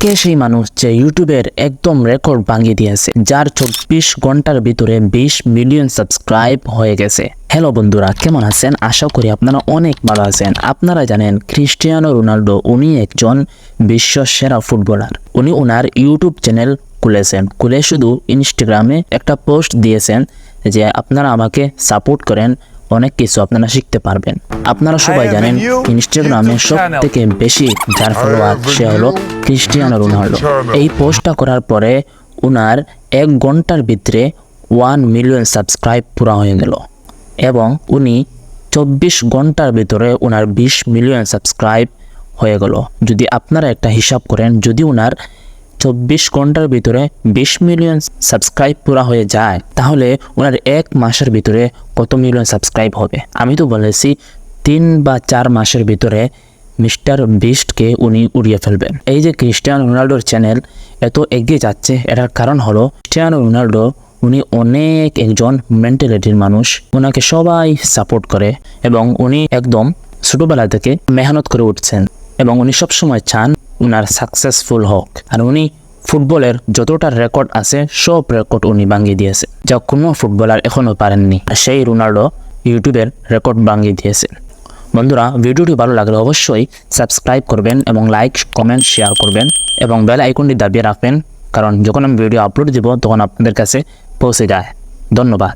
কে সেই মানুষ যে ইউটিউবের একদম রেকর্ড ভাঙিয়ে দিয়েছে, যার 24 ঘন্টার ভিতরে 20 মিলিয়ন সাবস্ক্রাইব হয়ে গেছে। হ্যালো বন্ধুরা, কেমন আছেন? আশা করি আপনারা অনেক ভালো আছেন। আপনারা জানেন ক্রিস্টিয়ানো রোনাল্ডো উনি একজন বিশ্ব সেরা ফুটবলার। উনি ওনার ইউটিউব চ্যানেল খুলেছেন, খুলে শুধু ইনস্টাগ্রামে একটা পোস্ট দিয়েছেন যে আপনারা আমাকে সাপোর্ট করেন, অনেক কিছু আপনারা শিখতে পারবেন। আপনারা সবাই জানেন ইনস্টাগ্রামে সব থেকে বেশি যার ফলোয়ার সে হলো ক্রিস্টিয়ানো রোনাল্ডো। এই পোস্টটা করার পরে ওনার 1 ঘন্টার ভিতরে 1 মিলিয়ন সাবস্ক্রাইব পুরা হয়ে গেল এবং উনি 24 ঘন্টার ভিতরে ওনার 20 মিলিয়ন সাবস্ক্রাইব হয়ে গেল। যদি আপনারা একটা হিসাব করেন, যদি ওনার 24 ঘন্টার ভিতরে 20 মিলিয়ন সাবস্ক্রাইব পুরা হয়ে যায়, তাহলে ওনার 1 মাসের ভিতরে কত মিলিয়ন সাবস্ক্রাইব হবে? আমি তো বলেছি 3 বা 4 মাসের ভিতরে মিস্টার বিস্টকে উনি উড়িয়ে ফেলবেন। এই যে ক্রিস্টিয়ানো রোনাল্ডোর চ্যানেল এত এগিয়ে যাচ্ছে, এটার কারণ হলো ক্রিস্টিয়ানো রোনাল্ডো উনি অনেক একজন মেন্টালিটির মানুষ, ওনাকে সবাই সাপোর্ট করে এবং উনি একদম ছোটবেলা থেকে মেহনত করে উঠছেন এবং উনি সবসময় চান উনার সাকসেসফুল হোক। আর উনি ফুটবলের যতটা রেকর্ড আছে সব রেকর্ড উনি ভাঙিয়ে দিয়েছে, যা কোনো ফুটবলার এখনো পারেননি। সেই রোনাল্ডো ইউটিউবের রেকর্ড ভাঙিয়ে দিয়েছে। বন্ধুরা, ভিডিওটি ভালো লাগলে অবশ্যই সাবস্ক্রাইব করবেন এবং লাইক, কমেন্ট, শেয়ার করবেন এবং বেল আইকনটি দাবিয়ে রাখবেন, কারণ যখন আমি ভিডিও আপলোড দিব তখন আপনাদের কাছে পৌঁছে যায়। ধন্যবাদ।